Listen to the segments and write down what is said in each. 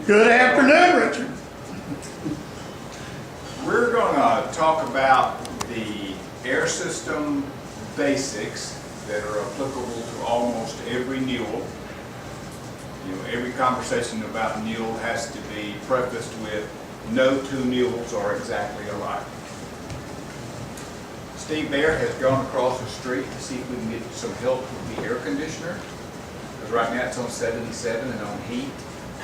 Good afternoon, Richard. We're going to talk about the air system basics that are applicable to almost every Newell. You know, every conversation about Newell has to be prefaced with no two Newells are exactly alike. Steve Bear has gone across the street to see if we can get some help with the air conditioner, because right now it's on 77 and on heat.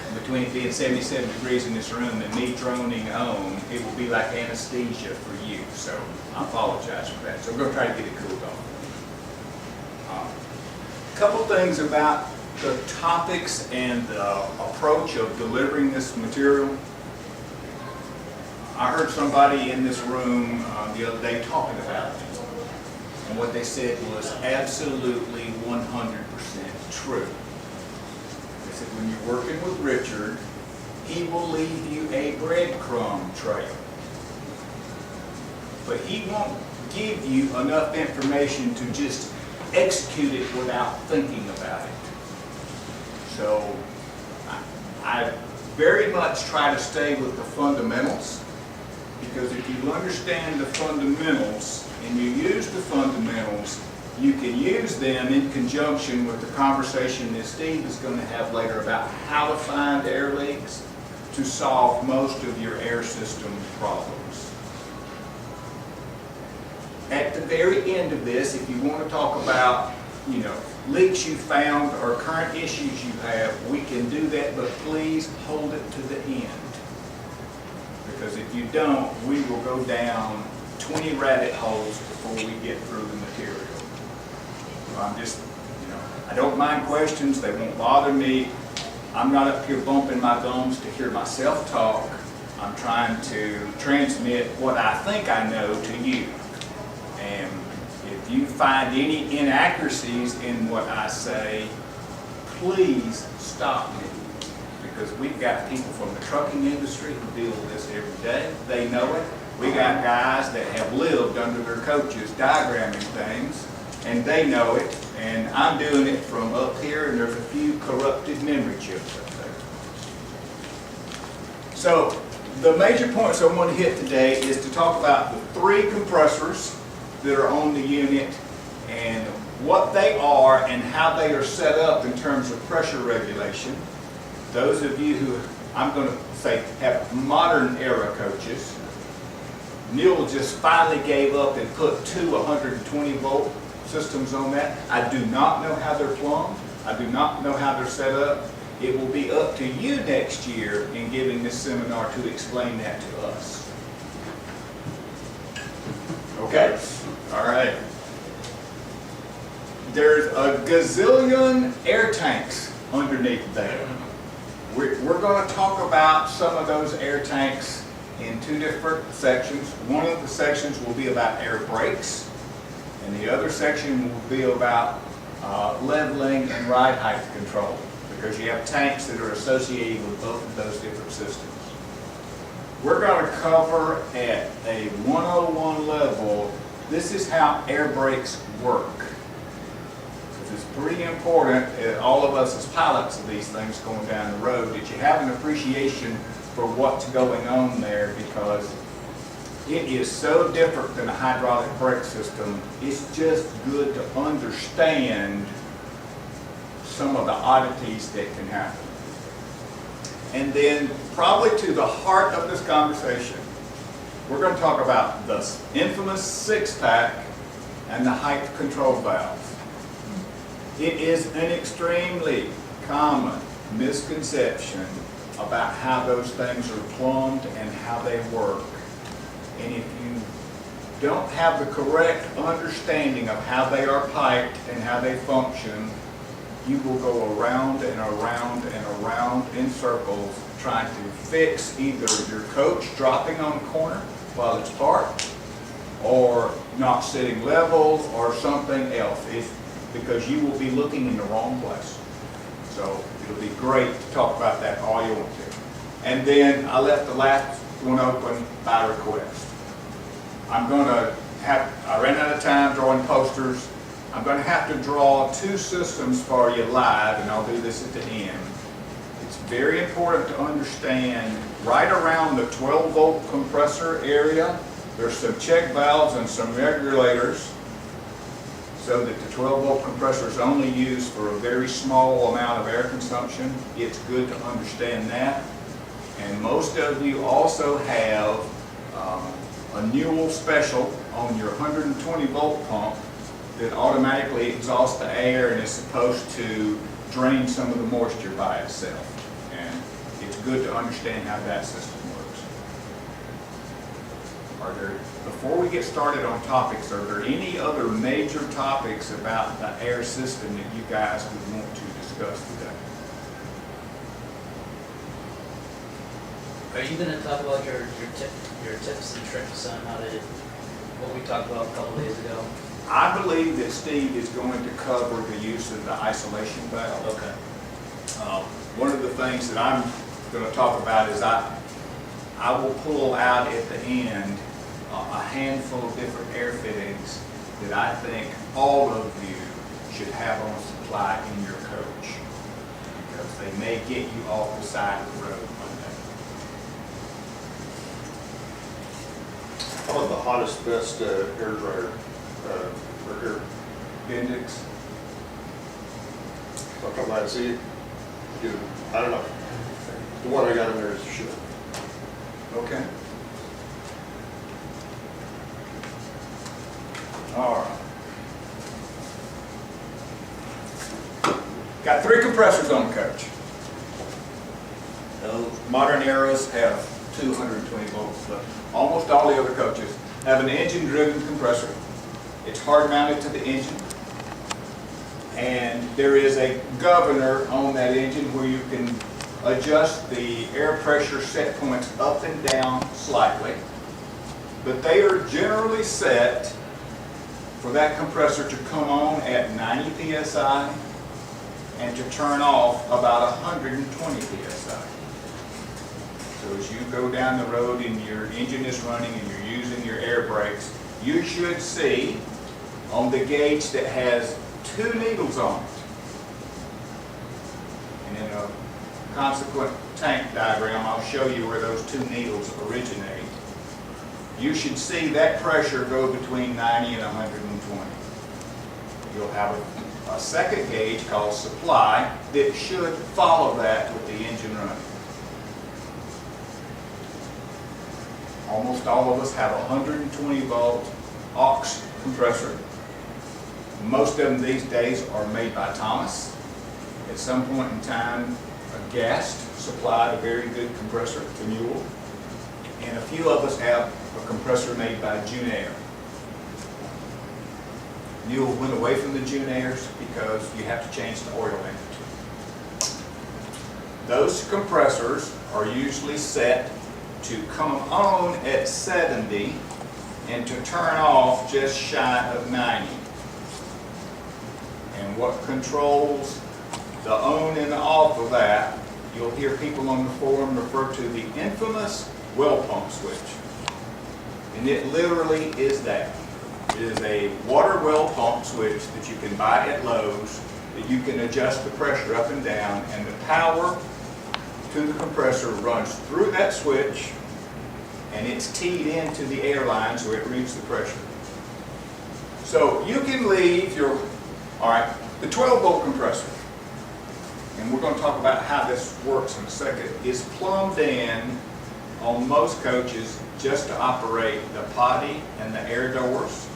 And between it being 77 degrees in this room and me droning on, it will be like anesthesia for you. So I apologize for that. So we're going to try to get it cooled off. A couple things about the topics and the approach of delivering this material. I heard somebody in this room the other day talking about it, and what they said was absolutely 100% true. They said when you're working with Richard, he will leave you a breadcrumb trail, but he won't give you enough information to just execute it without thinking about it. So I very much try to stay with the fundamentals, because if you understand the fundamentals and you use the fundamentals, you can use them in conjunction with the conversation that Steve is going to have later about how to find air leaks to solve most of your air system problems. At the very end of this, if you want to talk about, leaks you found or current issues you have, we can do that, but please hold it to the end. Because if you don't, we will go down 20 rabbit holes before we get through the material. So I'm just, I don't mind questions, they won't bother me. I'm not up here bumping my gums to hear myself talk. I'm trying to transmit what I think I know to you. And if you find any inaccuracies in what I say, please stop me. Because we've got people from the trucking industry who deal with this every day. They know it. We got guys that have lived under their coaches diagramming things, and they know it. And I'm doing it from up here, and there's a few corrupted memory chips up there. So the major points I want to hit today is to talk about the 3 compressors that are on the unit and what they are and how they are set up in terms of pressure regulation. Those of you who, I'm going to say, have modern era coaches, Newell just finally gave up and put 2 120 volt systems on that. I do not know how they're plumbed. I do not know how they're set up. It will be up to you next year in giving this seminar to explain that to us. Okay? All right. There's a gazillion air tanks underneath there. We're going to talk about some of those air tanks in 2 different sections. One of the sections will be about air brakes, and the other section will be about leveling and ride height control, because you have tanks that are associated with both of those different systems. We're going to cover at a 101 level, this is how air brakes work. It's pretty important, all of us as pilots of these things going down the road, that you have an appreciation for what's going on there, because it is so different than a hydraulic brake system. It's just good to understand some of the oddities that can happen. And then probably to the heart of this conversation, we're going to talk about the infamous 6-pack and the height control valve. It is an extremely common misconception about how those things are plumbed and how they work. And if you don't have the correct understanding of how they are piped and how they function, you will go around and around and around in circles trying to fix either your coach dropping on a corner while it's parked, or not sitting level, or something else. Because you will be looking in the wrong place. So it'll be great to talk about that all you want to. And then I left the last one open by request. I ran out of time drawing posters. I'm going to have to draw 2 systems for you live, and I'll do this at the end. It's very important to understand, right around the 12-volt compressor area, there's some check valves and some regulators, so that the 12-volt compressor is only used for a very small amount of air consumption. It's good to understand that. And most of you also have a Newell special on your 120-volt pump that automatically exhausts the air and is supposed to drain some of the moisture by itself. And it's good to understand how that system works. Before we get started on topics, are there any other major topics about the air system that you guys would want to discuss today? Are you going to talk about your tips and tricks on how to, what we talked about a couple days ago? I believe that Steve is going to cover the use of the isolation valve. Okay. One of the things that I'm going to talk about is I will pull out at the end a handful of different air fittings that I think all of you should have on supply in your coach, because they may get you off the side of the road one day. How about the hottest, best air dryer for air? Bendix. I'll come by and see, dude, I don't know. The one I got in there is shit. Okay. All right. Got 3 compressors on the coach. Those modern eras have 220 volts, but almost all the other coaches have an engine-driven compressor. It's hard mounted to the engine, and there is a governor on that engine where you can adjust the air pressure set points up and down slightly, but they are generally set for that compressor to come on at 90 psi and to turn off about 120 psi. So as you go down the road and your engine is running and you're using your air brakes, you should see on the gauge that has 2 needles on it, and in a consequent tank diagram I'll show you where those 2 needles originate. You should see that pressure go between 90 and 120. You'll have a second gauge called supply that should follow that with the engine running. Almost all of us have a 120 volt aux compressor. Most of them these days are made by Thomas. At some point in time, a Gast supplied a very good compressor to Newell. And a few of us have a compressor made by Junair. Newell went away from the Junairs because you have to change the oil in it. Those compressors are usually set to come on at 70 and to turn off just shy of 90. And what controls the on and off of that, you'll hear people on the forum refer to the infamous well pump switch. And it literally is that. It is a water well pump switch that you can buy at Lowe's, that you can adjust the pressure up and down, and the power to the compressor runs through that switch, and it's teed into the air line so it reads the pressure. So you can leave your, the 12-volt compressor, and we're going to talk about how this works in a second, is plumbed in on most coaches just to operate the potty and the air doors.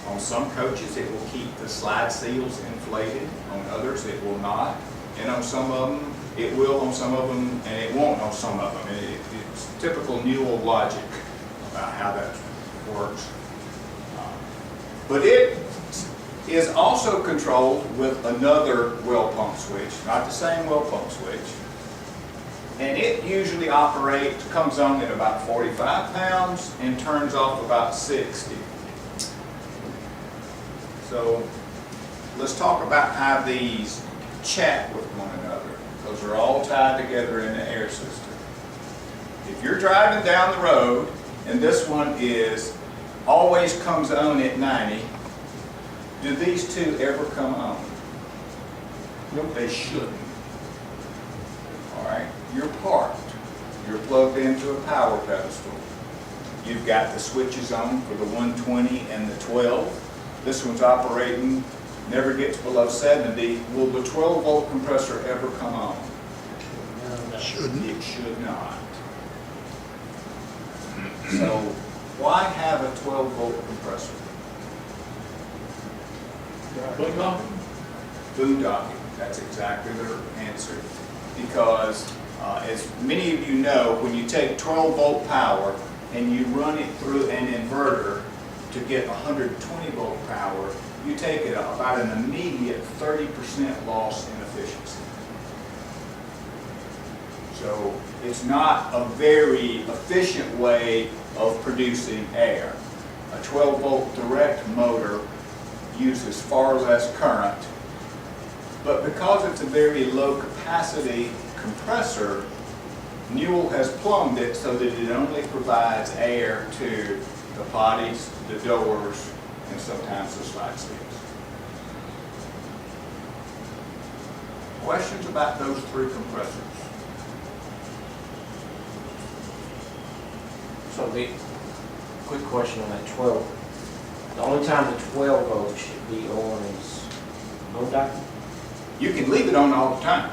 On some coaches it will keep the slide seals inflated, on others it will not, and on some of them it will, on some of them, and it won't on some of them. It's typical Newell logic about how that works. But it is also controlled with another well pump switch, not the same well pump switch. And it usually comes on at about 45 pounds and turns off about 60. So let's talk about how these chat with one another. Those are all tied together in the air system. If you're driving down the road and this one always comes on at 90, do these 2 ever come on? No, they shouldn't. All right. you're parked, you're plugged into a power pedestal. You've got the switches on for the 120 and the 12. This one's operating, never gets below 70. Will the 12 volt compressor ever come on? No. Shouldn't. It should not. So why have a 12 volt compressor? Boondocking, that's exactly their answer. Because as many of you know, when you take 12 volt power and you run it through an inverter to get 120 volt power, you take it about an immediate 30% loss in efficiency. So it's not a very efficient way of producing air. A 12 volt direct motor uses far less current, but because it's a very low capacity compressor, Newell has plumbed it so that it only provides air to the potties, the doors, and sometimes the slide steels. Questions about those three compressors? So the quick question on that 12. The only time the 12 volt should be on is boondocking? You can leave it on all the time,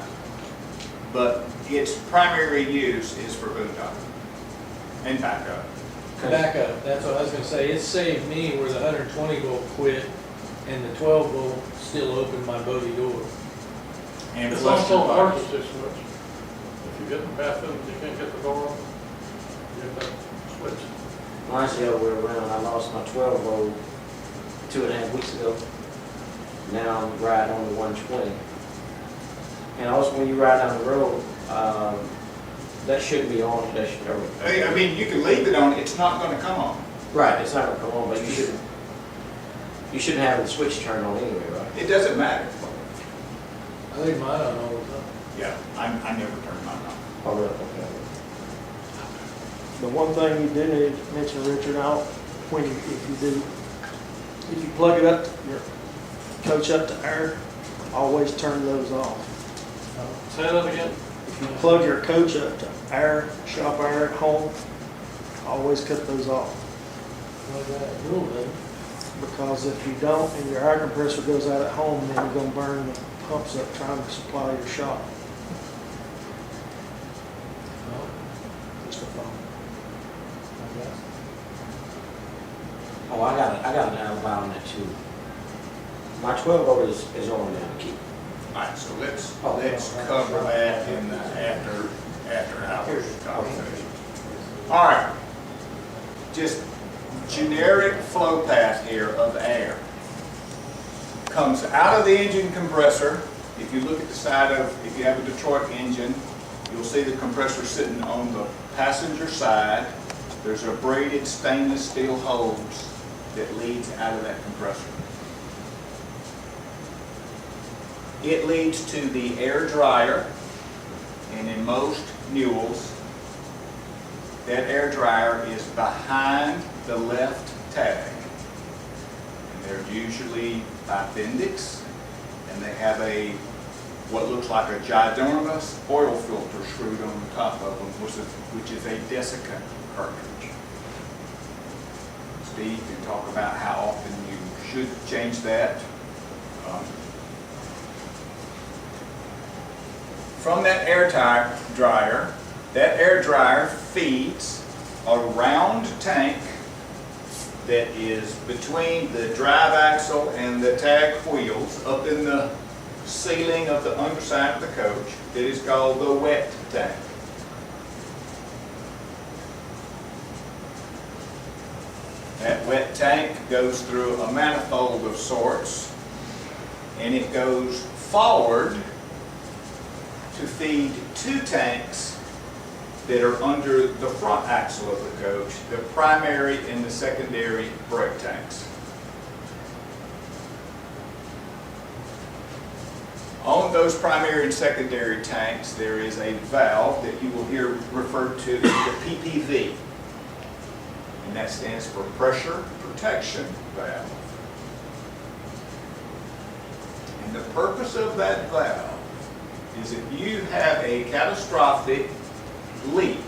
but its primary use is for boondocking and backup. Backup, that's what I was gonna say. It saved me where the 120 volt quit and the 12 volt still opened my boaty door. And It's flush also your hard body. to switch. If you get in the bathroom, you can't get the door open, you have to switch. Mine's the other way around. I lost my 12 volt 2.5 weeks ago. Now I'm riding on the 120. And also when you ride down the road, that shouldn't be on. That should never. I mean, you can leave it on, it's not going to come on. Right, it's not gonna come on, but you shouldn't have the switch turned on anyway, right? It doesn't matter. I leave mine on all the time. Yeah, I never turn mine on. Oh, really? Okay. The one thing you do need to mention, Richard, if you plug it up, your coach up to air, always turn those off. Say that again? If you plug your coach up to air, shop air at home, always cut those off. Like that rule, then. Because if you don't, and your air compressor goes out at home, then you're gonna burn the pumps up trying to supply your shop. No, Just a thought. I guess. Oh, I got an alibi on that too. My 12 volt is on now to keep. All right, so let's cover that in the after hours conversation. All right, just generic flow path here of air. Comes out of the engine compressor. If you look at the side of, if you have a Detroit engine, you'll see the compressor sitting on the passenger side. There's a braided stainless steel hose that leads out of that compressor. It leads to the air dryer, and in most Newells, that air dryer is behind the left tag. And they're usually Bendix, and they have what looks like a ginormous oil filter screwed on the top of them, which is a desiccant cartridge. Steve can talk about how often you should change that. From that air dryer, that air dryer feeds a round tank that is between the drive axle and the tag wheels up in the ceiling of the underside of the coach that is called the wet tank. That wet tank goes through a manifold of sorts, and it goes forward to feed two tanks that are under the front axle of the coach, the primary and the secondary brake tanks. On those primary and secondary tanks, there is a valve that you will hear referred to as the PPV, and that stands for Pressure Protection Valve. And the purpose of that valve is if you have a catastrophic leak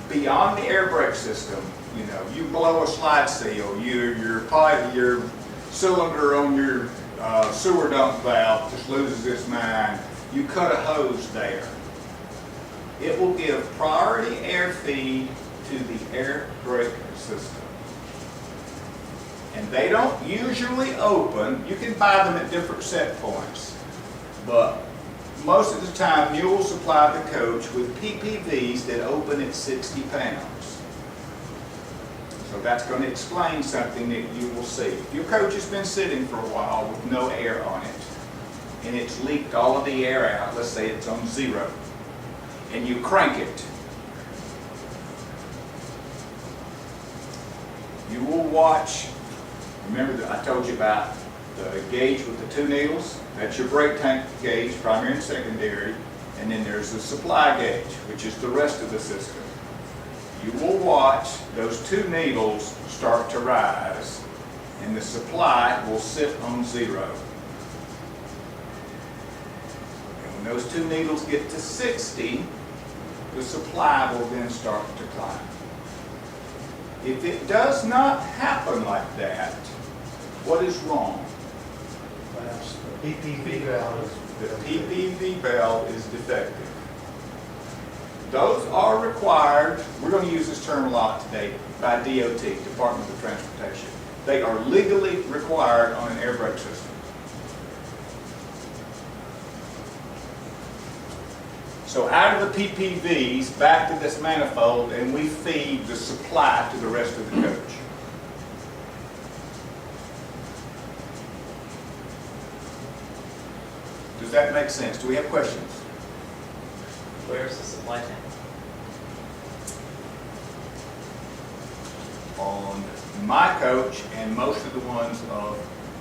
beyond the air brake system, you know, you blow a slide seal, your pipe, your cylinder on your sewer dump valve just loses its mind, you cut a hose there. It will give priority air feed to the air brake system. And they don't usually open. You can buy them at different set points, but most of the time Newell supply the coach with PPVs that open at 60 pounds. So that's going to explain something that you will see. If your coach has been sitting for a while with no air on it, and it's leaked all of the air out, let's say it's on 0, and you crank it, you will watch. Remember that I told you about the gauge with the 2 needles? That's your brake tank gauge, primary and secondary, and then there's the supply gauge, which is the rest of the system. You will watch those 2 needles start to rise, and the supply will sit on 0. And when those 2 needles get to 60, the supply will then start to climb. If it does not happen like that, what is wrong? Perhaps the PPV valve is. The PPV valve is defective. Those are required, we're going to use this term a lot today, by DOT, Department of Transportation. They are legally required on an air brake system. So out of the PPVs, back to this manifold, and we feed the supply to the rest of the coach. Does that make sense? Do we have questions? Where's the supply tank? On my coach and most of the ones of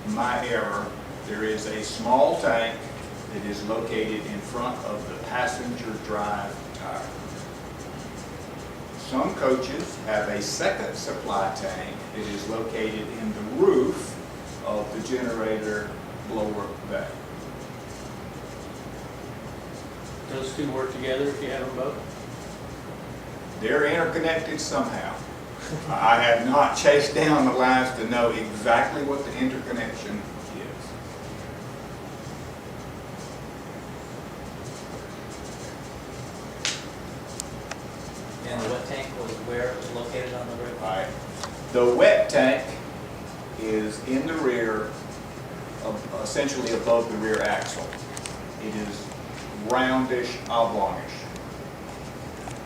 my era, there is a small tank that is located in front of the passenger drive tire. Some coaches have a second supply tank that is located in the roof of the generator blower bay. Those 2 work together if you have them both? They're interconnected somehow. I have not chased down the lines to know exactly what the interconnection is. And the wet tank was where it was located on the roof? All right. The wet tank is in the rear, essentially above the rear axle. It is roundish, oblongish.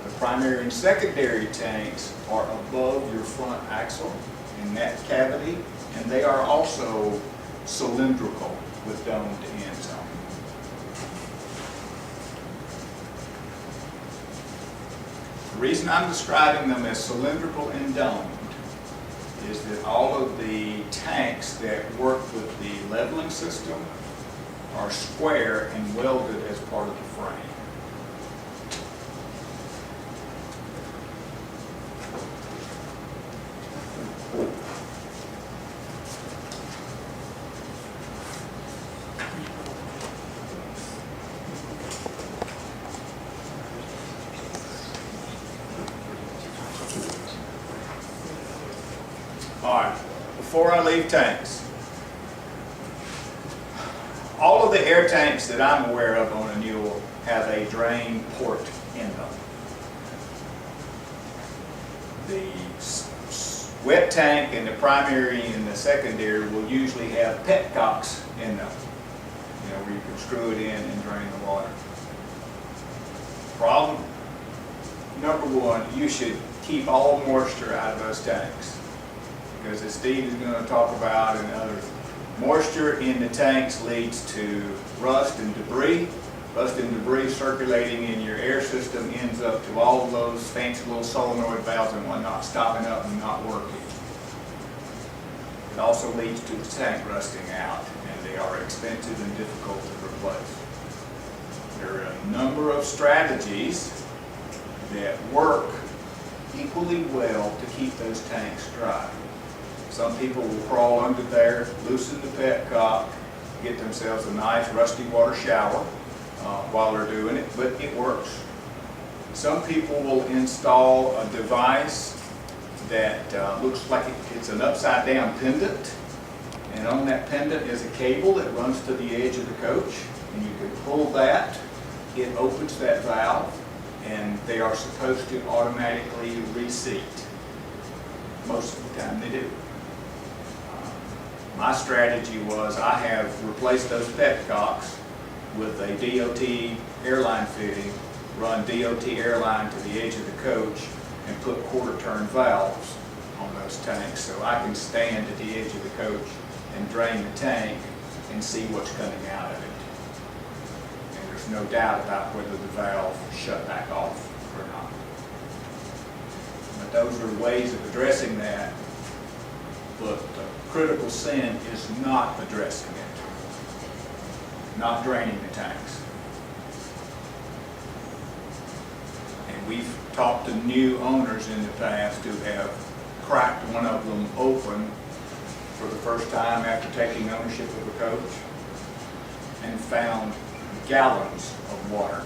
The primary and secondary tanks are above your front axle in that cavity, and they are also cylindrical with domed ends on them. The reason I'm describing them as cylindrical and domed is that all of the tanks that work with the leveling system are square and welded as part of the frame. All right, before I leave tanks, all of the air tanks that I'm aware of on a Newell have a drain port in them. The wet tank and the primary and the secondary will usually have petcocks in them, you know, where you can screw it in and drain the water. Problem number 1, you should keep all moisture out of those tanks, because as Steve is going to talk about and others, moisture in the tanks leads to rust and debris. Rust and debris circulating in your air system ends up to all of those fancy little solenoid valves and whatnot stopping up and not working. It also leads to the tank rusting out, and they are expensive and difficult to replace. There are a number of strategies that work equally well to keep those tanks dry. Some people will crawl under there, loosen the petcock, get themselves a nice rusty water shower. while they're doing it, but it works. Some people will install a device that looks like it's an upside down pendant, and on that pendant is a cable that runs to the edge of the coach, and you can pull that, it opens that valve, and they are supposed to automatically reseat. Most of the time they do. My strategy was I have replaced those petcocks with a DOT airline fitting, run DOT airline to the edge of the coach, and put quarter turn valves on those tanks so I can stand at the edge of the coach and drain the tank and see what's coming out of it. And there's no doubt about whether the valve shut back off or not. But those are ways of addressing that, but the critical sin is not addressing it, not draining the tanks. And we've talked to new owners in the past who have cracked one of them open for the first time after taking ownership of a coach and found gallons of water